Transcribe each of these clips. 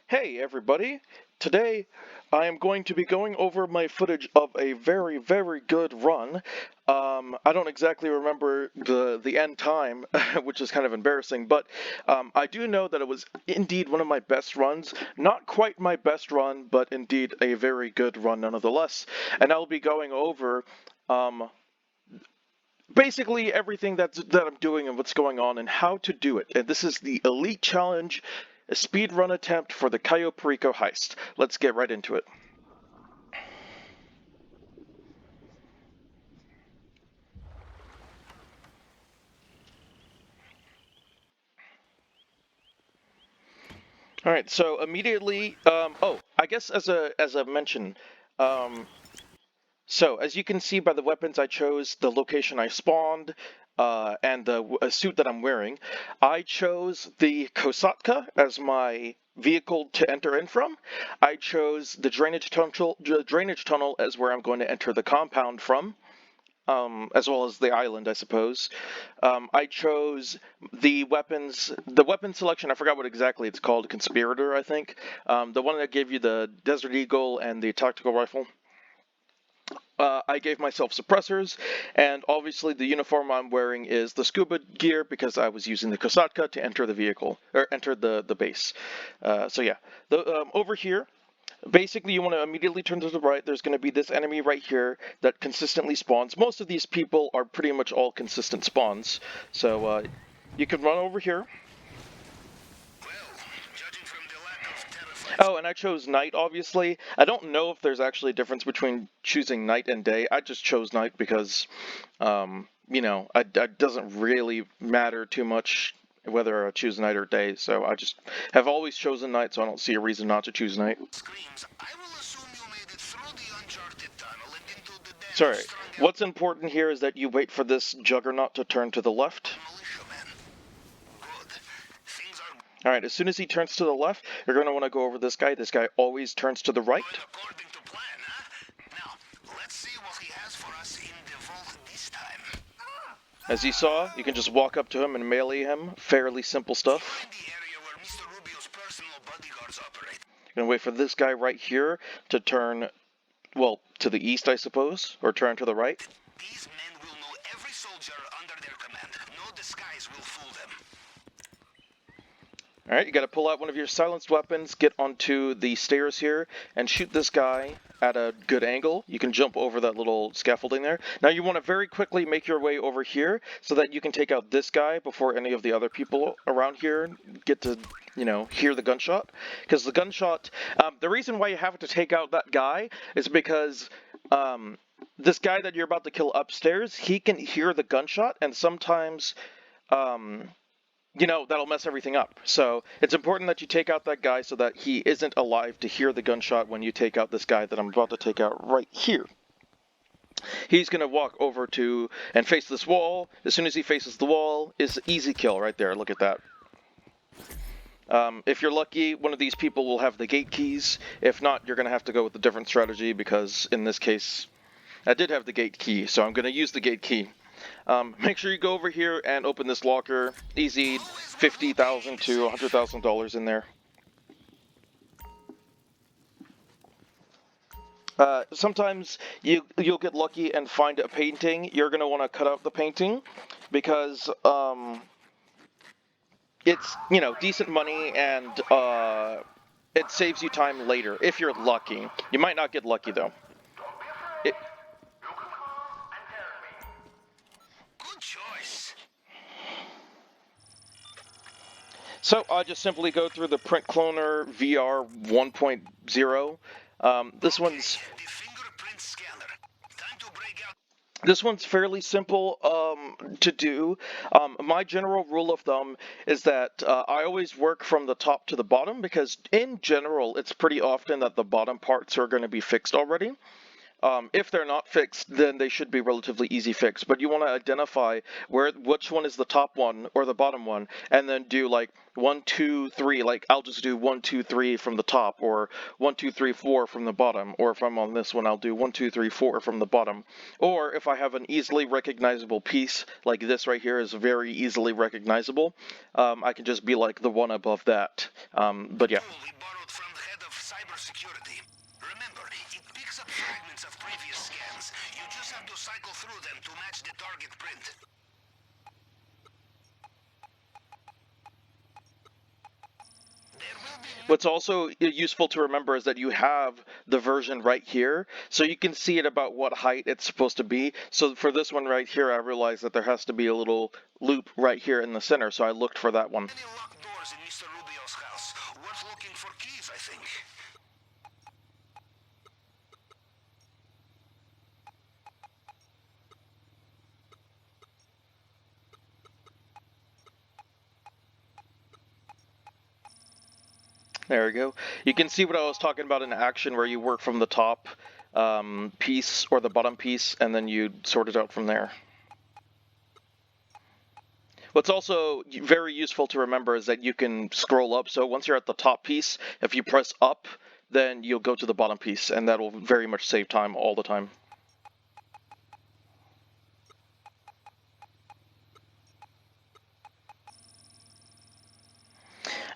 Hey everybody! Today I am going to be going over my footage of a very, very good run. I don't exactly remember the end time, which is kind of embarrassing, but I do know that it was indeed one of my best runs. Not quite my best run, but indeed a very good run nonetheless. And I'll be going over basically everything that I'm doing and what's going on and how to do it. And this is the Elite Challenge, a speed run attempt for the Cayo Perico heist. Let's get right into it. All right, so immediately, I guess as a mention, um, so as you can see by the weapons I chose, the location I spawned, and the suit that I'm wearing, I chose the Kosatka as my vehicle to enter in from. I chose the drainage tunnel as where I'm going to enter the compound from. As well as the island, I suppose. I chose the weapon selection. I forgot what exactly it's called, Conspirator, I think. The one that gave you the Desert Eagle and the tactical rifle. I gave myself suppressors, and obviously the uniform I'm wearing is the scuba gear because I was using the Kosatka to enter the vehicle, or enter the base. So yeah, over here, basically, you want to immediately turn to the right. There's going to be this enemy right here that consistently spawns. Most of these people are pretty much all consistent spawns. So you can run over here. Oh, and I chose night, obviously. I don't know if there's actually a difference between choosing night and day. I just chose night because, it doesn't really matter too much whether I choose night or day. So I just have always chosen night, so I don't see a reason not to choose night. Sorry. What's important here is that you wait for this juggernaut to turn to the left. Alright, as soon as he turns to the left, you're going to want to go over this guy. This guy always turns to the right. As you saw, you can just walk up to him and melee him. Fairly simple stuff. You're going to wait for this guy right here to turn, well, to the east, I suppose, or turn to the right. These men will know every soldier under their command. No disguise will fool them. Alright, you gotta pull out one of your silenced weapons, get onto the stairs here, and shoot this guy at a good angle. You can jump over that little scaffolding there. Now you want to very quickly make your way over here so that you can take out this guy before any of the other people around here get to, hear the gunshot. Because the gunshot, the reason why you have to take out that guy is because this guy that you're about to kill upstairs, he can hear the gunshot, and sometimes that'll mess everything up. So it's important that you take out that guy so that he isn't alive to hear the gunshot when you take out this guy that I'm about to take out right here. He's going to walk over to and face this wall. As soon as he faces the wall, is easy kill right there. Look at that. If you're lucky, one of these people will have the gate keys. If not, you're going to have to go with a different strategy because in this case, I did have the gate key, so I'm going to use the gate key. Make sure you go over here and open this locker. Easy $50,000 to $100,000 in there. Sometimes you'll get lucky and find a painting. You're going to want to cut out the painting because it's, decent money and it saves you time later if you're lucky. You might not get lucky though. So I just simply go through the Print Cloner VR 1.0. This one's fairly simple to do. My general rule of thumb is that I always work from the top to the bottom because in general it's pretty often that the bottom parts are going to be fixed already. If they're not fixed, then they should be relatively easy fix. But you want to identify which one is the top one or the bottom one, and then do like 1, 2, 3. Like I'll just do 1, 2, 3 from the top, or 1, 2, 3, 4 from the bottom. Or if I'm on this one, I'll do 1, 2, 3, 4 from the bottom. Or if I have an easily recognizable piece, like this right here is very easily recognizable, I can just be like the one above that. But yeah. blueprints of previous scans. You just have to cycle through them to match the target print. What's also useful to remember is that you have the version right here, so you can see it about what height it's supposed to be. So for this one right here, I realized that there has to be a little loop right here in the center, so I looked for that one. Many locked doors in Mr. Rubio's house. Worth looking for keys, I think. There we go. You can see what I was talking about in action, where you work from the top piece or the bottom piece, and then you sort it out from there. What's also very useful to remember is that you can scroll up. So once you're at the top piece, if you press up, then you'll go to the bottom piece, and that'll very much save time all the time.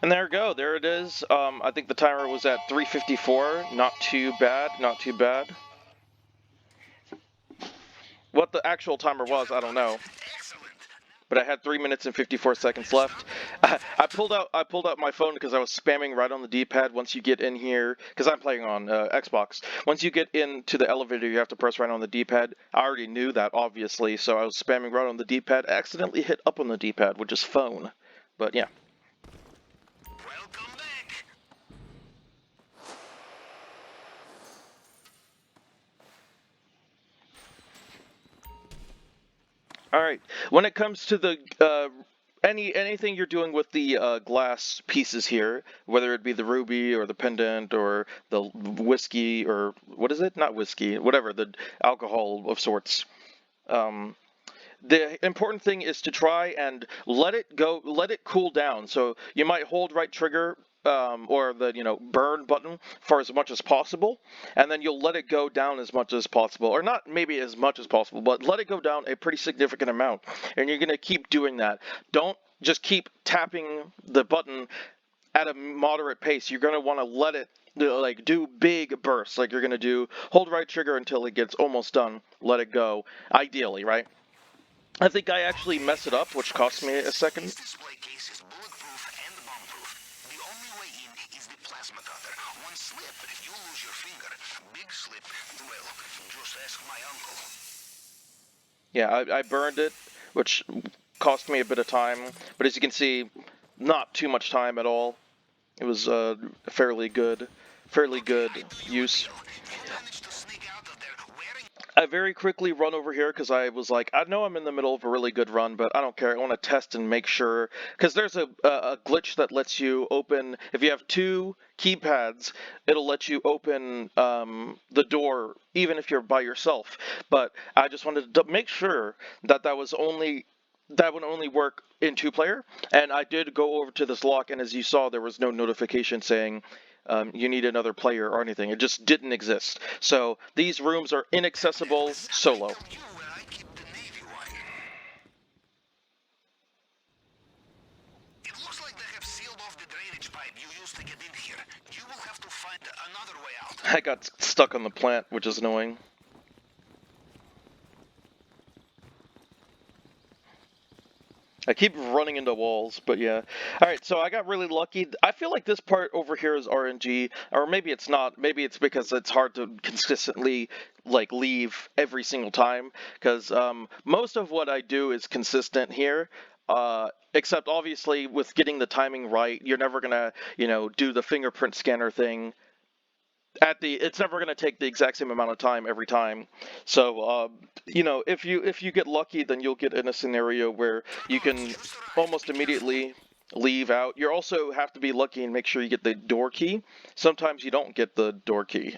And there we go. There it is. I think the timer was at 3:54. Not too bad. Not too bad. What the actual timer was, I don't know. But I had 3 minutes and 54 seconds left. I pulled out my phone because I was spamming right on the D-pad. Once you get in here, because I'm playing on Xbox. Once you get into the elevator, you have to press right on the D-pad. I already knew that, obviously, so I was spamming right on the D-pad. I accidentally hit up on the D-pad, which is phone. But yeah. Welcome back. All right. When it comes to the anything you're doing with the glass pieces here, whether it be the ruby or the pendant or the whiskey or what is it? Not whiskey, whatever, the alcohol of sorts. Um, the important thing is to try and let it go, let it cool down. So you might hold right trigger or the burn button for as much as possible, and then you'll let it go down as much as possible, or not maybe as much as possible, but let it go down a pretty significant amount. And you're gonna keep doing that. Don't just keep tapping the button at a moderate pace. You're gonna want to let it like do big bursts, like you're gonna do hold right trigger until it gets almost done. Let it go, ideally, right? I think I actually messed it up, which cost me a second. This display case is bulletproof and bomb-proof. The only way in is the plasma cutter. One slip, you lose your finger. Big slip, well, just ask my uncle. Yeah, I burned it, which cost me a bit of time, but as you can see, not too much time at all. It was fairly good use. I very quickly run over here because I was like, I know I'm in the middle of a really good run, but I don't care. I want to test and make sure, because there's a glitch that lets you open, if you have two keypads, it'll let you open the door even if you're by yourself. But I just wanted to make sure that that would only work in two-player, and I did go over to this lock, and as you saw, there was no notification saying you need another player or anything. It just didn't exist. So these rooms are inaccessible solo. It looks like they have sealed off the drainage pipe you used to get in here. You will have to find another way out. I got stuck on the plant, which is annoying. I keep running into walls, but yeah. Alright, so I got really lucky. I feel like this part over here is RNG, or maybe it's not. Maybe it's because it's hard to consistently, like, leave every single time, because most of what I do is consistent here. Except obviously with getting the timing right, you're never gonna, do the fingerprint scanner thing it's never going to take the exact same amount of time every time. So if you get lucky, then you'll get in a scenario where you can almost immediately leave out. You also have to be lucky and make sure you get the door key. Sometimes you don't get the door key,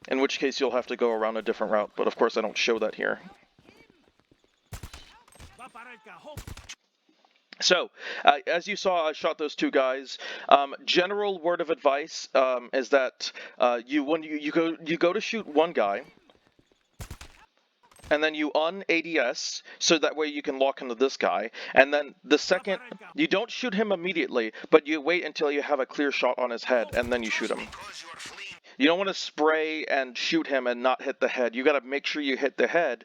in which case you'll have to go around a different route, but of course I don't show that here. So, as you saw, I shot those two guys. General word of advice is that when you go to shoot one guy, and then you un-ADS, so that way you can lock into this guy. And then the second, you don't shoot him immediately, but you wait until you have a clear shot on his head, and then you shoot him. You don't want to spray and shoot him and not hit the head. You got to make sure you hit the head,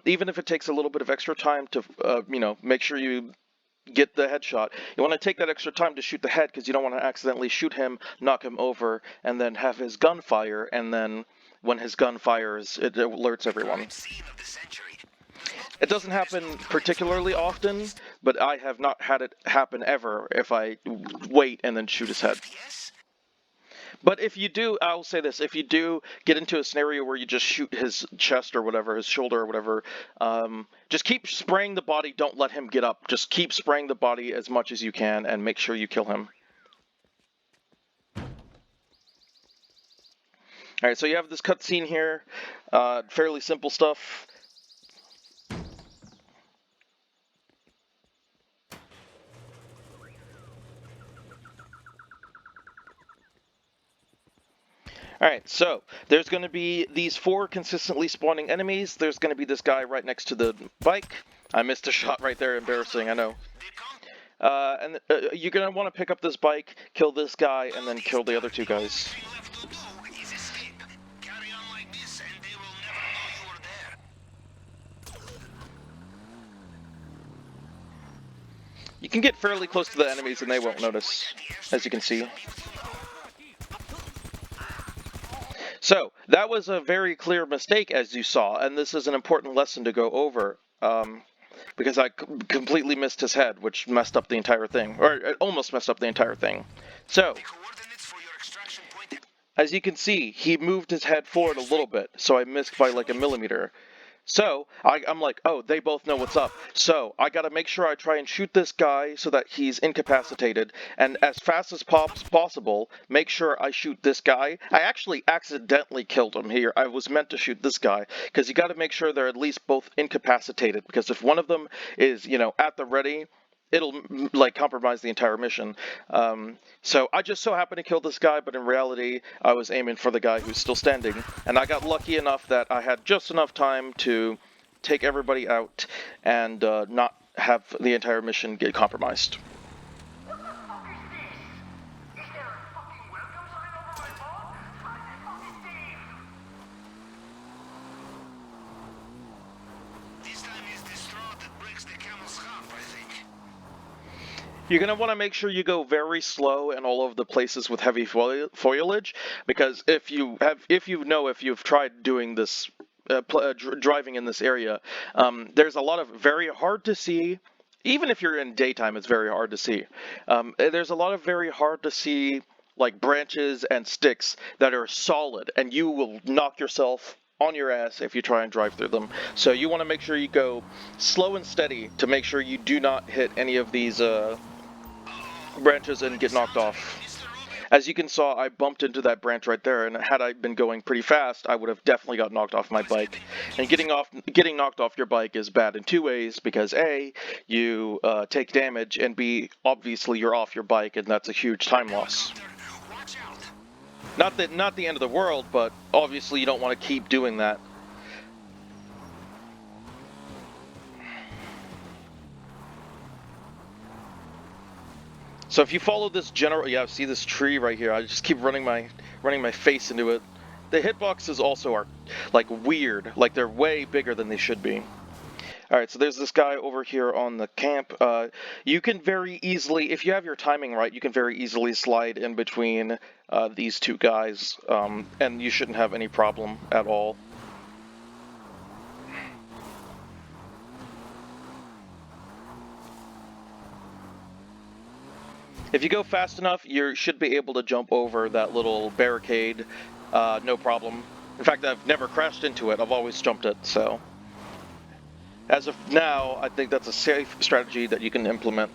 even if it takes a little bit of extra time to, make sure you get the headshot. You want to take that extra time to shoot the head because you don't want to accidentally shoot him, knock him over, and then have his gun fire, and then when his gun fires, it alerts everyone. It doesn't happen particularly often, but I have not had it happen ever if I wait and then shoot his head. But if you do, I'll say this, if you do get into a scenario where you just shoot his chest or whatever, his shoulder or whatever, just keep spraying the body, don't let him get up. Just keep spraying the body as much as you can and make sure you kill him. Alright, so you have this cutscene here, fairly simple stuff. Alright, so there's going to be these 4 consistently spawning enemies. There's going to be this guy right next to the bike. I missed a shot right there, embarrassing, I know. You're going to want to pick up this bike, kill this guy, and then kill the other 2 guys. You can get fairly close to the enemies and they won't notice, as you can see. So, that was a very clear mistake, as you saw, and this is an important lesson to go over, because I completely missed his head, which messed up the entire thing, or it almost messed up the entire thing. So, as you can see, he moved his head forward a little bit, so I missed by like a millimeter. So, I'm like, oh, they both know what's up. So, I gotta make sure I try and shoot this guy so that he's incapacitated, and as fast as possible, make sure I shoot this guy. I actually accidentally killed him here. I was meant to shoot this guy, because you gotta make sure they're at least both incapacitated, because if one of them is, at the ready, it'll like compromise the entire mission. So I just so happened to kill this guy, but in reality, I was aiming for the guy who's still standing, and I got lucky enough that I had just enough time to take everybody out and not have the entire mission get compromised. You're going to want to make sure you go very slow in all of the places with heavy foliage, because if you've tried doing this, driving in this area, there's a lot of very hard to see. Even if you're in daytime, it's very hard to see. There's a lot of very hard to see, like branches and sticks that are solid, and you will knock yourself on your ass if you try and drive through them. So you want to make sure you go slow and steady to make sure you do not hit any of these branches and get knocked off. As you can saw, I bumped into that branch right there, and had I been going pretty fast, I would have definitely got knocked off my bike. And getting knocked off your bike is bad in 2 ways, because A, you take damage, and B, obviously you're off your bike, and that's a huge time loss. Not the end of the world, but obviously you don't want to keep doing that. So if you follow this see this tree right here. I just keep running my face into it. The hitboxes also are like weird, like they're way bigger than they should be. Alright, so there's this guy over here on the camp. You can very easily, if you have your timing right, you can very easily slide in between these 2 guys, and you shouldn't have any problem at all. If you go fast enough, you should be able to jump over that little barricade, no problem. In fact, I've never crashed into it, I've always jumped it, so. As of now, I think that's a safe strategy that you can implement.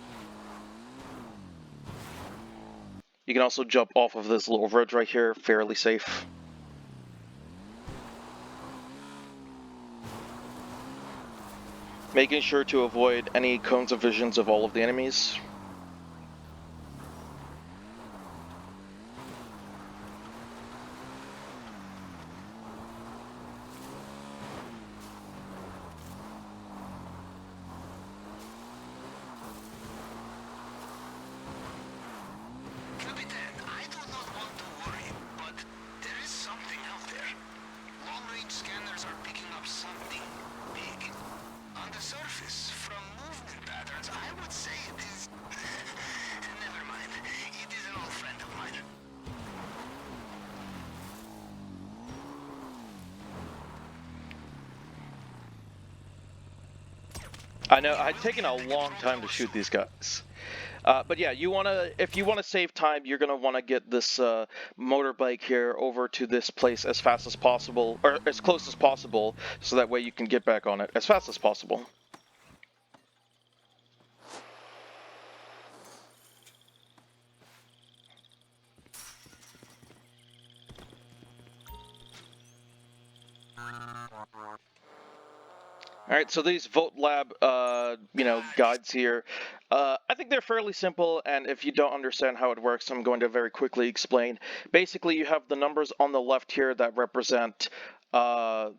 You can also jump off of this little ridge right here, fairly safe. Making sure to avoid any cones of visions of all of the enemies. I know I'd taken a long time to shoot these guys. But yeah, if you wanna save time, you're gonna wanna get this motorbike here over to this place as fast as possible, or as close as possible, so that way you can get back on it as fast as possible. All right, so these Volt Lab, guides here, I think they're fairly simple, and if you don't understand how it works, I'm going to very quickly explain. Basically, you have the numbers on the left here that represent the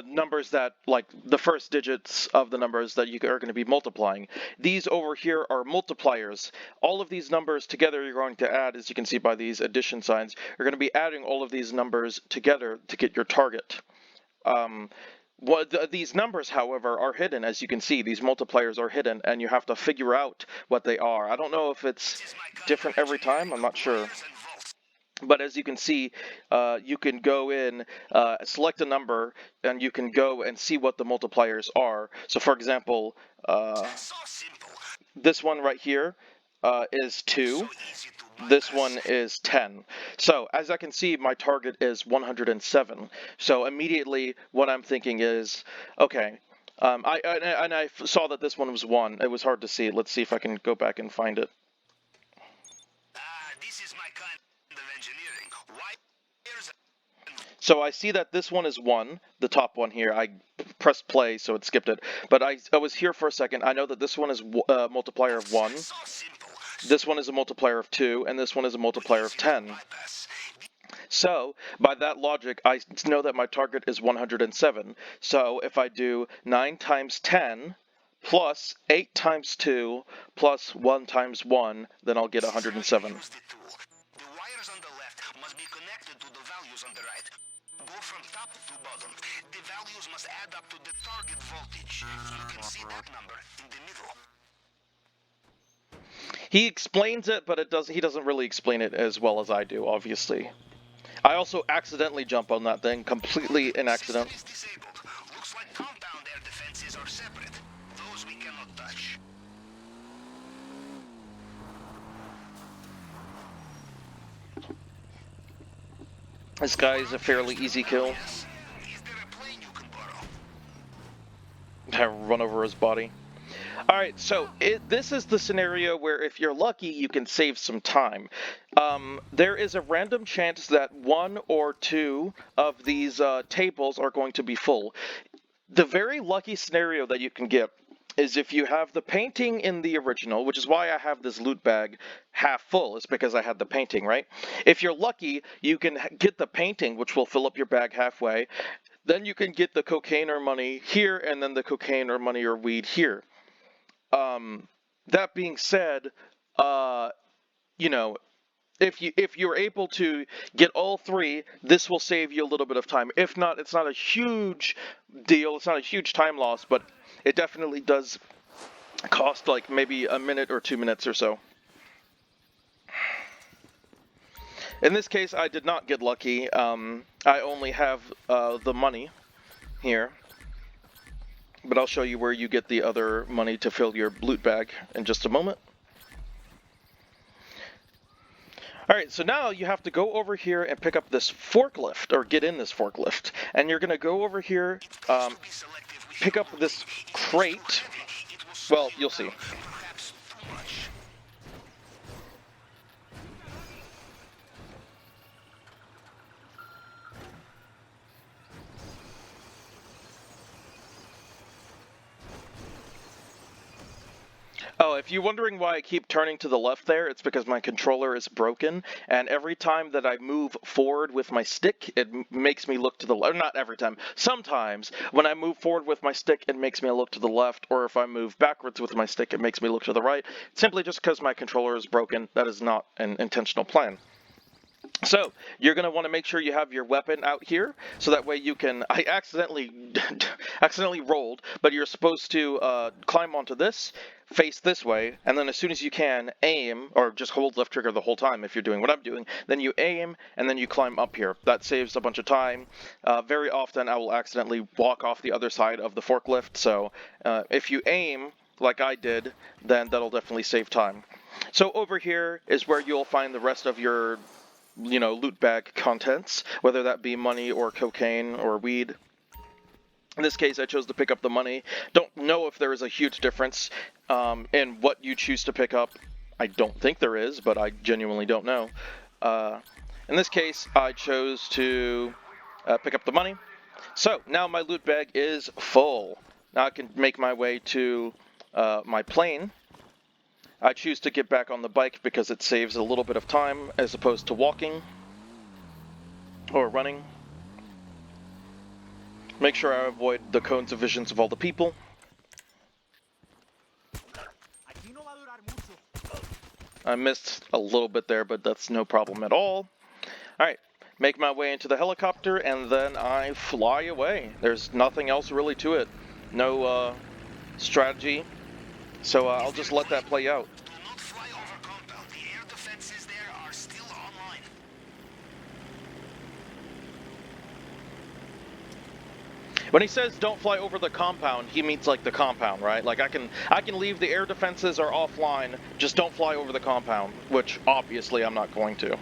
numbers that, like, the first digits of the numbers that you are going to be multiplying. These over here are multipliers. All of these numbers together you're going to add, as you can see by these addition signs, you're going to be adding all of these numbers together to get your target. These numbers, however, are hidden. As you can see, these multipliers are hidden, and you have to figure out what they are. I don't know if it's different every time. I'm not sure. But as you can see, you can go in, select a number, and you can go and see what the multipliers are. So, for example, this one right here is 2. This one is 10. So as I can see, my target is 107. So immediately what I'm thinking is, okay, I saw that this one was 1. It was hard to see. Let's see if I can go back and find it. This is my kind of engineering. So I see that this one is 1, the top one here. I pressed play, so it skipped it. But I was here for a second. I know that this one is a multiplier of 1. This one is a multiplier of 2, and this one is a multiplier of 10. So, by that logic, I know that my target is 107. So, if I do 9 times 10 plus 8 times 2 plus 1 times 1, then I'll get 107. The wires on the left must be connected to the values on the right. Go from top to bottom. The values must add up to the target voltage. You can see that number in the middle. He explains it, but he doesn't really explain it as well as I do, obviously. I also accidentally jump on that thing, completely an accident. Looks like compound air defenses are separate. Those we cannot touch. This guy is a fairly easy kill. Is there a plane you can borrow? I run over his body. Alright, so this is the scenario where if you're lucky, you can save some time. There is a random chance that 1 or 2 of these tables are going to be full. The very lucky scenario that you can get is if you have the painting in the original, which is why I have this loot bag half full, is because I had the painting, right? If you're lucky, you can get the painting, which will fill up your bag halfway. Then you can get the cocaine or money here, and then the cocaine or money or weed here. That being said, if you're able to get all 3, this will save you a little bit of time. If not, it's not a huge deal. It's not a huge time loss, but it definitely does cost like maybe a minute or 2 minutes or so. In this case, I did not get lucky. I only have the money here. But I'll show you where you get the other money to fill your loot bag in just a moment. Alright, so now you have to go over here and pick up this forklift, or get in this forklift. And you're going to go over here, pick up this crate. Well, you'll see. Oh, if you're wondering why I keep turning to the left there, it's because my controller is broken, and every time that I move forward with my stick, it makes me look to the left. Not every time. Sometimes, when I move forward with my stick, it makes me look to the left, or if I move backwards with my stick, it makes me look to the right, simply just because my controller is broken. That is not an intentional plan. So, you're going to want to make sure you have your weapon out here, so that way you can, I accidentally rolled, but you're supposed to climb onto this, face this way, and then as soon as you can, aim, or just hold left trigger the whole time if you're doing what I'm doing, then you aim, and then you climb up here. That saves a bunch of time. Very often I will accidentally walk off the other side of the forklift, so if you aim like I did, then that'll definitely save time. So over here is where you'll find the rest of your, loot bag contents, whether that be money or cocaine or weed. In this case, I chose to pick up the money. Don't know if there is a huge difference in what you choose to pick up. I don't think there is, but I genuinely don't know. Uh, in this case, I chose to pick up the money. So now my loot bag is full. Now I can make my way to my plane. I choose to get back on the bike because it saves a little bit of time as opposed to walking or running. Make sure I avoid the cones of visions of all the people. I missed a little bit there, but that's no problem at all. Alright, make my way into the helicopter, and then I fly away. There's nothing else really to it. No strategy. So I'll just let that play out. Do not fly over compound. The air defenses there are still online. When he says don't fly over the compound, he means like the compound, right? Like I can leave, the air defenses are offline, just don't fly over the compound, which obviously I'm not going to.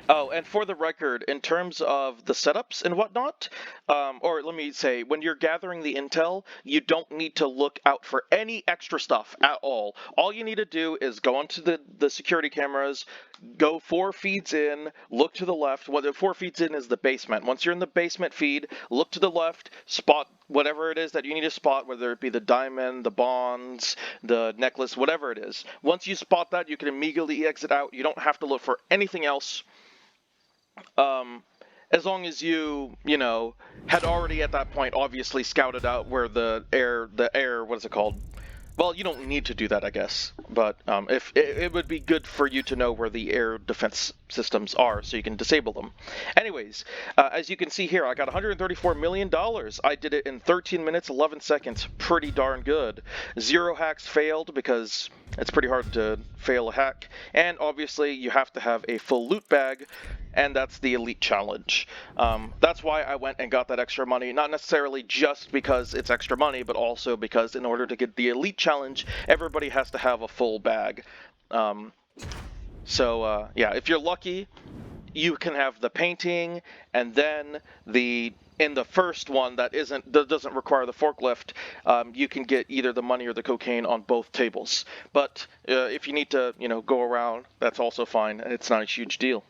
Oh, and for the record, in terms of the setups and whatnot, or let me say, when you're gathering the intel, you don't need to look out for any extra stuff at all. All you need to do is go onto the security cameras, go 4 feeds in, look to the left. What the 4 feeds in is the basement. Once you're in the basement feed, look to the left, spot whatever it is that you need to spot, whether it be the diamond, the bonds, the necklace, whatever it is. Once you spot that, you can immediately exit out. You don't have to look for anything else. Um, as long as had already at that point obviously scouted out where what is it called? Well, you don't need to do that, I guess, but if it would be good for you to know where the air defense systems are, so you can disable them. Anyways, as you can see here, I got $134 million. I did it in 13 minutes, 11 seconds. Pretty darn good. 0 hacks failed because it's pretty hard to fail a hack, and obviously you have to have a full loot bag, and that's the elite challenge. That's why I went and got that extra money, not necessarily just because it's extra money, but also because in order to get the elite challenge, everybody has to have a full bag. Yeah, if you're lucky, you can have the painting, and then in the first one that doesn't require the forklift, you can get either the money or the cocaine on both tables. But if you need to, go around, that's also fine. It's not a huge deal.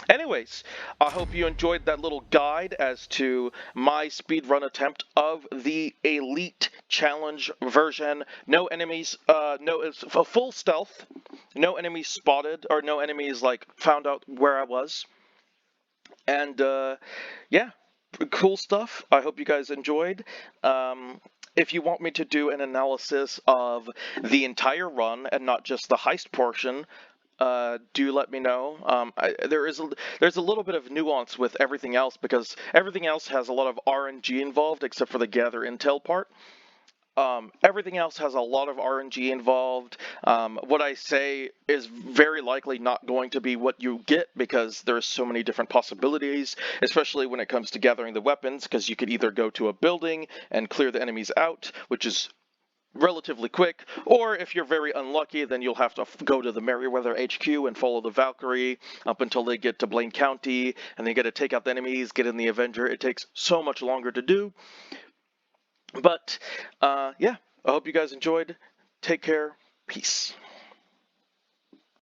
Anyways, I hope you enjoyed that little guide as to my speedrun attempt of the Elite Challenge version. No enemies, no, it's a full stealth. No enemies spotted, or no enemies, found out where I was. And, yeah, cool stuff. I hope you guys enjoyed. If you want me to do an analysis of the entire run and not just the heist portion, do let me know. There's a little bit of nuance with everything else because everything else has a lot of RNG involved except for the gather intel part. Everything else has a lot of RNG involved. What I say is very likely not going to be what you get because there's so many different possibilities, especially when it comes to gathering the weapons, because you could either go to a building and clear the enemies out, which is relatively quick, or if you're very unlucky, then you'll have to go to the Merryweather HQ and follow the Valkyrie up until they get to Blaine County, and then you got to take out the enemies, get in the Avenger. It takes so much longer to do. But, yeah, I hope you guys enjoyed. Take care. Peace.